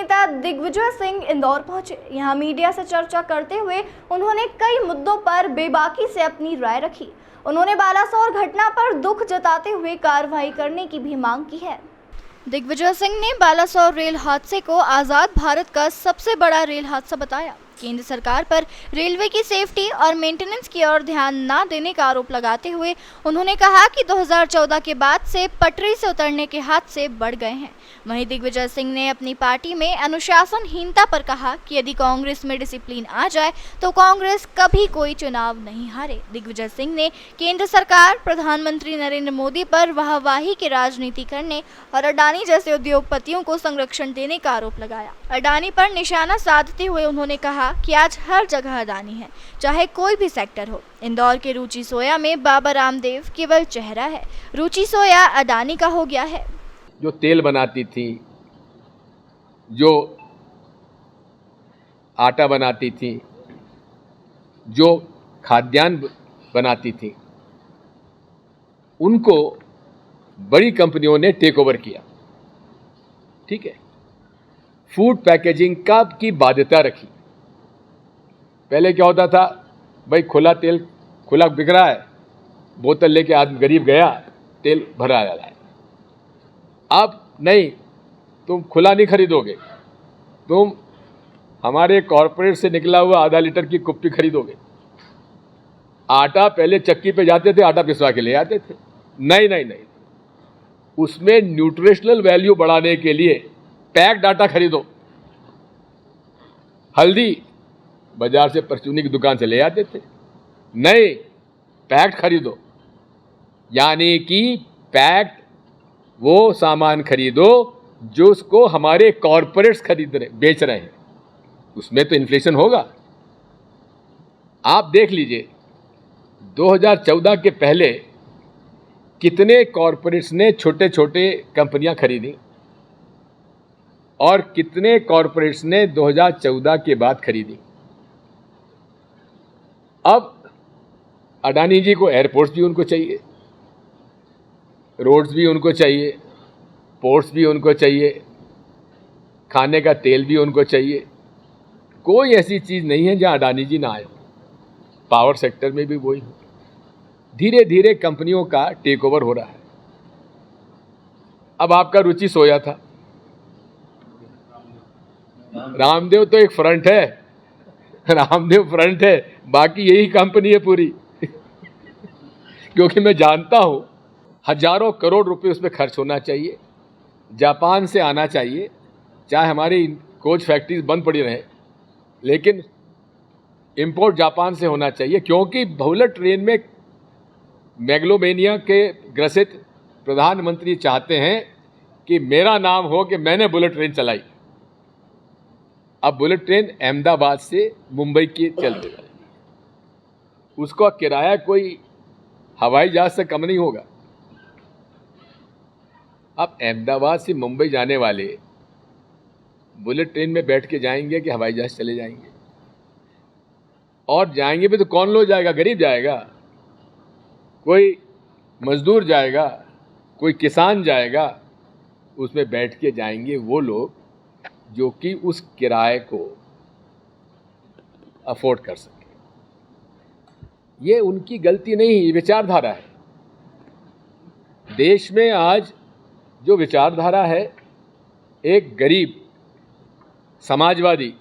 नेता दिग्विजय सिंह इंदौर पहुंचे। यहां मीडिया से चर्चा करते हुए उन्होंने कई मुद्दों पर बेबाकी से अपनी राय रखी। उन्होंने बालासोर घटना पर दुख जताते हुए कार्रवाई करने की भी मांग की है। दिग्विजय सिंह ने बालासोर रेल हादसे को आज़ाद भारत का सबसे बड़ा रेल हादसा बताया। केंद्र सरकार पर रेलवे की सेफ्टी और मेंटेनेंस की ओर ध्यान न देने का आरोप लगाते हुए उन्होंने कहा कि 2014 के बाद से पटरी से उतरने के हादसे बढ़ गए हैं। वहीं दिग्विजय सिंह ने अपनी पार्टी में अनुशासनहीनता पर कहा कि यदि कांग्रेस में डिसिप्लिन आ जाए तो कांग्रेस कभी कोई चुनाव नहीं हारे। दिग्विजय सिंह ने केंद्र सरकार, प्रधानमंत्री नरेंद्र मोदी पर वाहवाही की राजनीति करने और अडानी जैसे उद्योगपतियों को संरक्षण देने का आरोप लगाया। अडानी पर निशाना साधते हुए उन्होंने कहा कि आज हर जगह अडानी है, चाहे कोई भी सेक्टर हो। इंदौर के रुचि सोया में बाबा रामदेव केवल चेहरा है, रुचि सोया अडानी का हो गया है। जो तेल बनाती थी, जो आटा बनाती थी, जो खाद्यान्न बनाती थी, उनको बड़ी कंपनियों ने टेक ओवर किया। ठीक है, फूड पैकेजिंग का की बाध्यता रखी। पहले क्या होता था, भाई खुला तेल खुला बिक रहा है, बोतल लेके आदमी गरीब गया, तेल भरा जा रहा है। अब नहीं, तुम खुला नहीं खरीदोगे, तुम हमारे कॉर्पोरेट से निकला हुआ आधा लीटर की कुप्पी खरीदोगे। आटा पहले चक्की पे जाते थे, आटा पिसवा के ले आते थे। नहीं नहीं नहीं, उसमें न्यूट्रिशनल वैल्यू बढ़ाने के लिए पैक्ड आटा खरीदो। हल्दी बाजार से परचूनी की दुकान से ले आते थे, नहीं पैक्ड खरीदो। यानी कि पैक्ड वो सामान खरीदो जो उसको हमारे कॉर्पोरेट्स खरीद रहे बेच रहे हैं, उसमें तो इन्फ्लेशन होगा। आप देख लीजिए 2014 के पहले कितने कॉर्पोरेट्स ने छोटे छोटे कंपनियां खरीदी और कितने कॉर्पोरेट्स ने 2014 के बाद खरीदी। अब अडानी जी को एयरपोर्ट्स भी उनको चाहिए, रोड्स भी उनको चाहिए, पोर्ट्स भी उनको चाहिए, खाने का तेल भी उनको चाहिए। कोई ऐसी चीज़ नहीं है जहां अडानी जी ना आए। पावर सेक्टर में भी वही हो। धीरे धीरे कंपनियों का टेक ओवर हो रहा है। अब आपका रुचि सोया था, रामदेव तो एक फ्रंट है, रामदेव फ्रंट है, बाकी यही कंपनी है पूरी। क्योंकि मैं जानता हूं हजारों करोड़ रुपए उसमें खर्च होना चाहिए, जापान से आना चाहिए, चाहे हमारी कोच फैक्ट्रीज बंद पड़ी रहे, लेकिन इंपोर्ट जापान से होना चाहिए। क्योंकि बुलेट ट्रेन में मेगलोमेनिया के ग्रसित प्रधानमंत्री चाहते हैं कि मेरा नाम हो कि मैंने बुलेट ट्रेन चलाई। अब बुलेट ट्रेन अहमदाबाद से मुंबई की चलती है, उसका किराया कोई हवाई जहाज से कम नहीं होगा। अब अहमदाबाद से मुंबई जाने वाले बुलेट ट्रेन में बैठ के जाएंगे कि हवाई जहाज चले जाएंगे? और जाएंगे भी तो कौन लोग जाएगा? गरीब जाएगा, कोई मजदूर जाएगा, कोई किसान जाएगा। उसमें बैठ के जाएंगे वो लोग जो कि उस किराए को अफोर्ड कर सके। ये उनकी गलती नहीं, ये विचारधारा है। देश में आज जो विचारधारा है, एक गरीब समाजवादी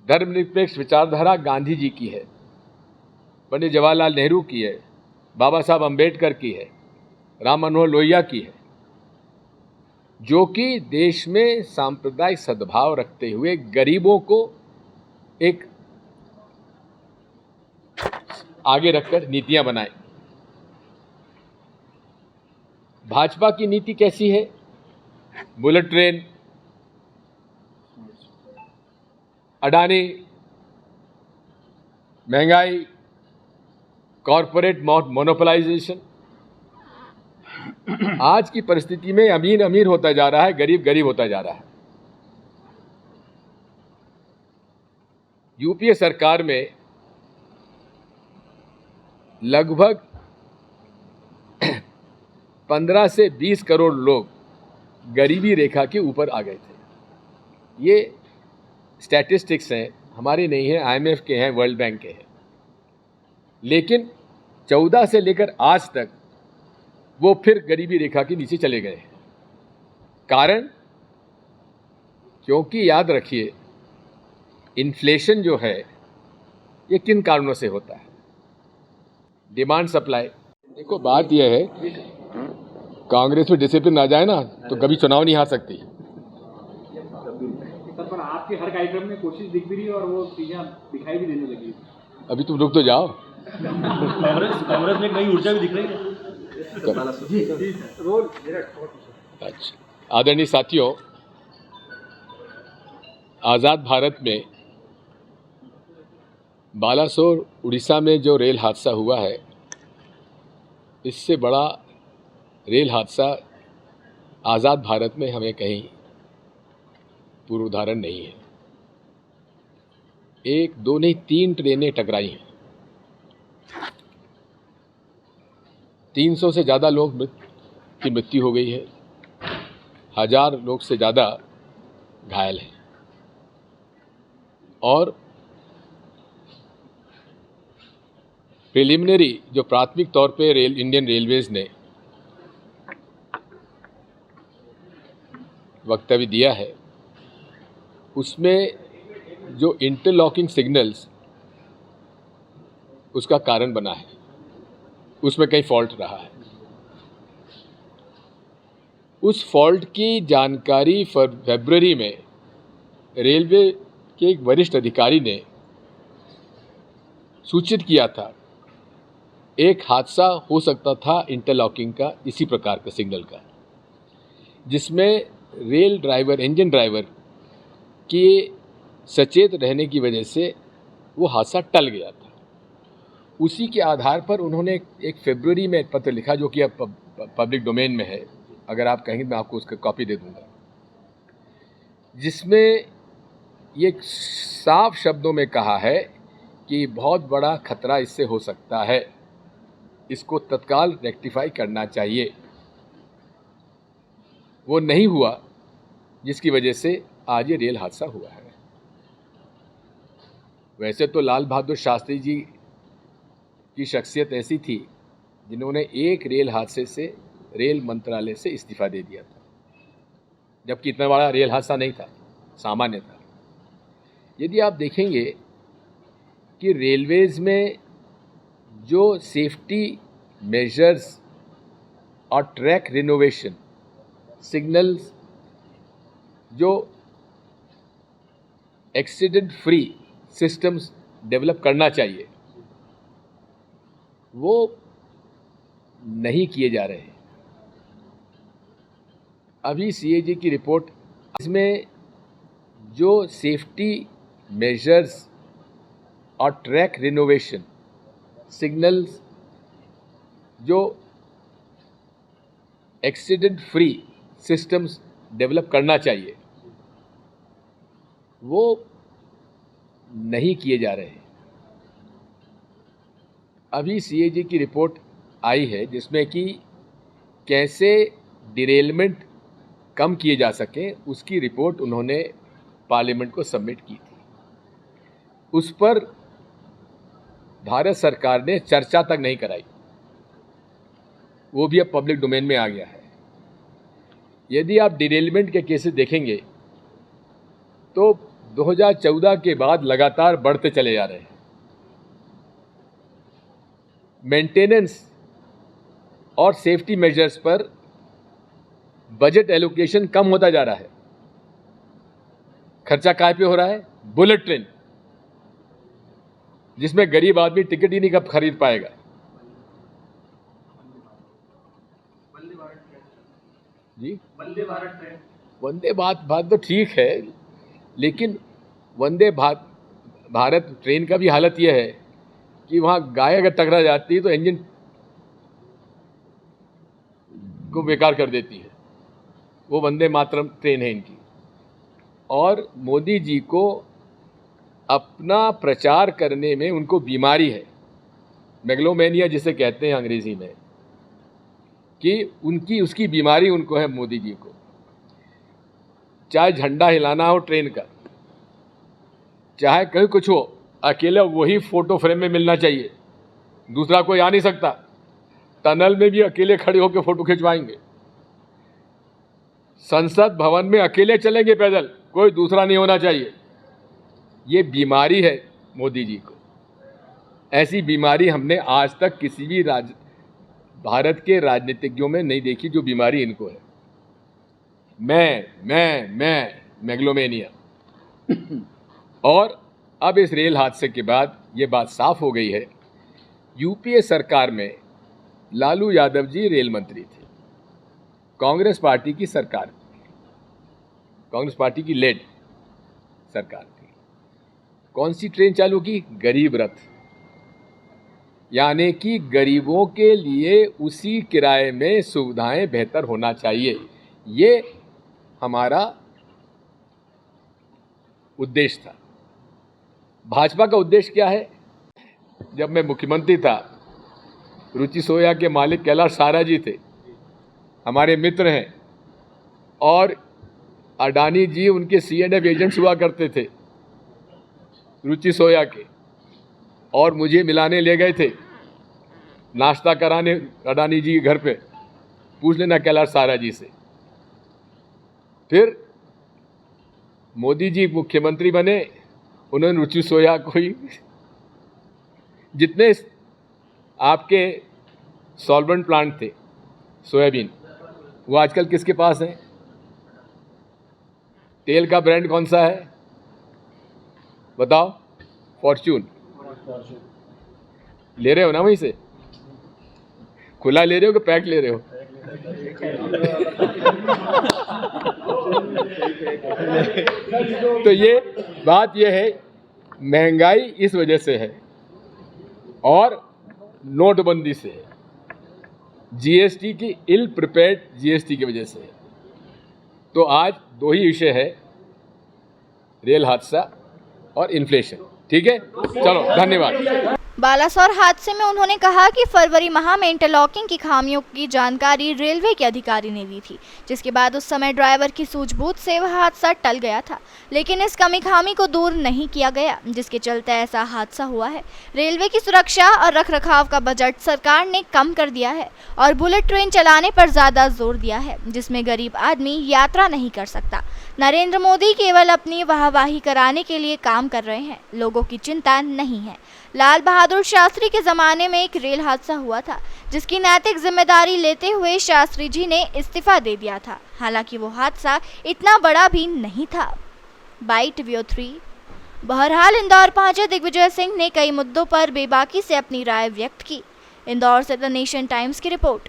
धर्मनिरपेक्ष विचारधारा गांधी जी की है, पंडित जवाहरलाल नेहरू की है, बाबा साहब अंबेडकर की है, राम मनोहर लोहिया की है, जो कि देश में सांप्रदायिक सद्भाव रखते हुए गरीबों को एक आगे रखकर नीतियां बनाए। भाजपा की नीति कैसी है? बुलेट ट्रेन, अडानी, महंगाई, कॉरपोरेट मोनोपोलाइजेशन। आज की परिस्थिति में अमीर अमीर होता जा रहा है, गरीब गरीब होता जा रहा है। यूपीए सरकार में लगभग 15 से 20 करोड़ लोग गरीबी रेखा के ऊपर आ गए थे। ये स्टैटिस्टिक्स हैं, हमारे नहीं हैं, IMF के हैं, वर्ल्ड बैंक के हैं। लेकिन 14 से लेकर आज तक वो फिर गरीबी रेखा के नीचे चले गए हैं। कारण, क्योंकि याद रखिए इन्फ्लेशन जो है ये किन कारणों से होता है? Demand supply. देखो बात यह है, कांग्रेस में डिसिप्लिन आ जाए ना तो कभी चुनाव नहीं हार सकती। सर, पर आपके हर कार्यक्रम में कोशिश दिख भी रही है और वो चीजें दिखाई भी देने लगी। अभी तुम रुक तो जाओ। कांग्रेस में एक नई ऊर्जा भी दिख रही है। अच्छा, आदरणीय साथियों, आज़ाद भारत में बालासोर उड़ीसा में जो रेल हादसा हुआ है, इससे बड़ा रेल हादसा आज़ाद भारत में हमें कहीं पूर्व उदाहरण नहीं है। 1, 2 नहीं 3 ट्रेनें टकराई हैं। 300 से ज़्यादा लोग की मृत्यु हो गई है, 1000 लोग से ज़्यादा घायल हैं। और प्रिलिमिनरी जो प्राथमिक तौर पे इंडियन रेलवेज ने वक्तव्य दिया है, उसमें जो इंटरलॉकिंग सिग्नल्स उसका कारण बना है, उसमें कहीं फॉल्ट रहा है। उस फॉल्ट की जानकारी फरवरी में रेलवे के एक वरिष्ठ अधिकारी ने सूचित किया था। एक हादसा हो सकता था इंटरलॉकिंग का, इसी प्रकार का सिग्नल का, जिसमें रेल ड्राइवर, इंजन ड्राइवर के सचेत रहने की वजह से वो हादसा टल गया था। उसी के आधार पर उन्होंने एक फरवरी में पत्र लिखा, जो कि अब पब्लिक डोमेन में है, अगर आप कहेंगे मैं आपको उसका कॉपी दे दूंगा, जिसमें ये साफ शब्दों में कहा है कि बहुत बड़ा खतरा इससे हो सकता है, इसको तत्काल रेक्टिफाई करना चाहिए। वो नहीं हुआ, जिसकी वजह से आज ये रेल हादसा हुआ है। वैसे तो लाल बहादुर शास्त्री जी की शख्सियत ऐसी थी जिन्होंने एक रेल हादसे से रेल मंत्रालय से इस्तीफा दे दिया था, जबकि इतना बड़ा रेल हादसा नहीं था, सामान्य था। यदि आप देखेंगे कि रेलवेज में जो सेफ्टी मेजर्स और ट्रैक रिनोवेशन सिग्नल्स, जो एक्सीडेंट फ्री सिस्टम्स डेवलप करना चाहिए, वो नहीं किए जा रहे हैं। अभी CAG की रिपोर्ट, इसमें जो सेफ्टी मेजर्स और ट्रैक रिनोवेशन सिग्नल्स, जो एक्सीडेंट फ्री सिस्टम्स डेवलप करना चाहिए, वो नहीं किए जा रहे हैं। अभी CAG की रिपोर्ट आई है जिसमें कि कैसे डिरेलमेंट कम किए जा सकें, उसकी रिपोर्ट उन्होंने पार्लियामेंट को सबमिट की थी। उस पर भारत सरकार ने चर्चा तक नहीं कराई, वो भी अब पब्लिक डोमेन में आ गया है। यदि आप डिरेलमेंट के केसेस देखेंगे तो 2014 के बाद लगातार बढ़ते चले जा रहे हैं। मेंटेनेंस और सेफ्टी मेजर्स पर बजट एलोकेशन कम होता जा रहा है। खर्चा काय पे हो रहा है? बुलेट ट्रेन, जिसमें गरीब आदमी टिकट ही नहीं कब खरीद पाएगा। जी, वंदे भारत ट्रेन, वंदे भारत तो ठीक है, लेकिन वंदे भारत ट्रेन का भी हालत यह है कि वहाँ गाय अगर टकरा जाती है तो इंजन को बेकार कर देती है। वो वंदे मातरम ट्रेन है इनकी। और मोदी जी को अपना प्रचार करने में उनको बीमारी है, मेगलोमेनिया जिसे कहते हैं अंग्रेजी में, कि उसकी बीमारी उनको है मोदी जी को। चाहे झंडा हिलाना हो ट्रेन का, चाहे कहीं कुछ हो, अकेले वही फोटो फ्रेम में मिलना चाहिए, दूसरा कोई आ नहीं सकता। टनल में भी अकेले खड़े होकर फोटो खिंचवाएंगे, संसद भवन में अकेले चलेंगे पैदल, कोई दूसरा नहीं होना चाहिए। ये बीमारी है मोदी जी को, ऐसी बीमारी हमने आज तक किसी भी भारत के राजनीतिज्ञों में नहीं देखी जो बीमारी इनको है। मैं मेगलोमेनिया। और अब इस रेल हादसे के बाद ये बात साफ हो गई है, यूपीए सरकार में लालू यादव जी रेल मंत्री थे, कांग्रेस पार्टी की सरकार, कांग्रेस पार्टी की लेड सरकार थी। कौन सी ट्रेन चालू की? गरीब रथ, यानी कि गरीबों के लिए उसी किराए में सुविधाएं बेहतर होना चाहिए, ये हमारा उद्देश्य था। भाजपा का उद्देश्य क्या है? जब मैं मुख्यमंत्री था, रुचि सोया के मालिक कैलाश सारा जी थे, हमारे मित्र हैं, और अडानी जी उनके C&F एजेंट्स हुआ करते थे रुचि सोया के, और मुझे मिलाने ले गए थे, नाश्ता कराने अडानी जी के घर पे। पूछ लेना कैलाश सारा जी से। फिर मोदी जी मुख्यमंत्री बने, उन्होंने रुचि सोया को ही, जितने आपके सॉल्वेंट प्लांट थे सोयाबीन, वो आजकल किसके पास हैं? तेल का ब्रांड कौन सा है बताओ? फॉर्च्यून। ले रहे हो ना वहीं से? खुला ले रहे हो कि पैक ले रहे हो? तो ये बात ये है, महंगाई इस वजह से है और नोटबंदी से है, जीएसटी की इल प्रिपेयर्ड जीएसटी की वजह से है। तो आज दो ही विषय है, रेल हादसा और इन्फ्लेशन। ठीक है, चलो धन्यवाद। बालासोर हादसे में उन्होंने कहा कि फरवरी माह में इंटरलॉकिंग की खामियों की जानकारी रेलवे के अधिकारी ने दी थी, जिसके बाद उस समय ड्राइवर की सूझबूझ से वह हादसा टल गया था, लेकिन इस कमी खामी को दूर नहीं किया गया, जिसके चलते ऐसा हादसा हुआ है। रेलवे की सुरक्षा और रखरखाव का बजट सरकार ने कम कर दिया है और बुलेट ट्रेन चलाने पर ज्यादा जोर दिया है, जिसमें गरीब आदमी यात्रा नहीं कर सकता। नरेंद्र मोदी केवल अपनी वाहवाही कराने के लिए काम कर रहे हैं, लोगों की चिंता नहीं है। लाल बहादुर शास्त्री के जमाने में एक रेल हादसा हुआ था, जिसकी नैतिक जिम्मेदारी लेते हुए शास्त्री जी ने इस्तीफा दे दिया था। हालांकि वो हादसा इतना बड़ा भी नहीं था। Bite VO3। बहरहाल इंदौर पहुंचे दिग्विजय सिंह ने कई मुद्दों पर बेबाकी से अपनी राय व्यक्त की। इंदौर से द नेशन टाइम्स की रिपोर्ट।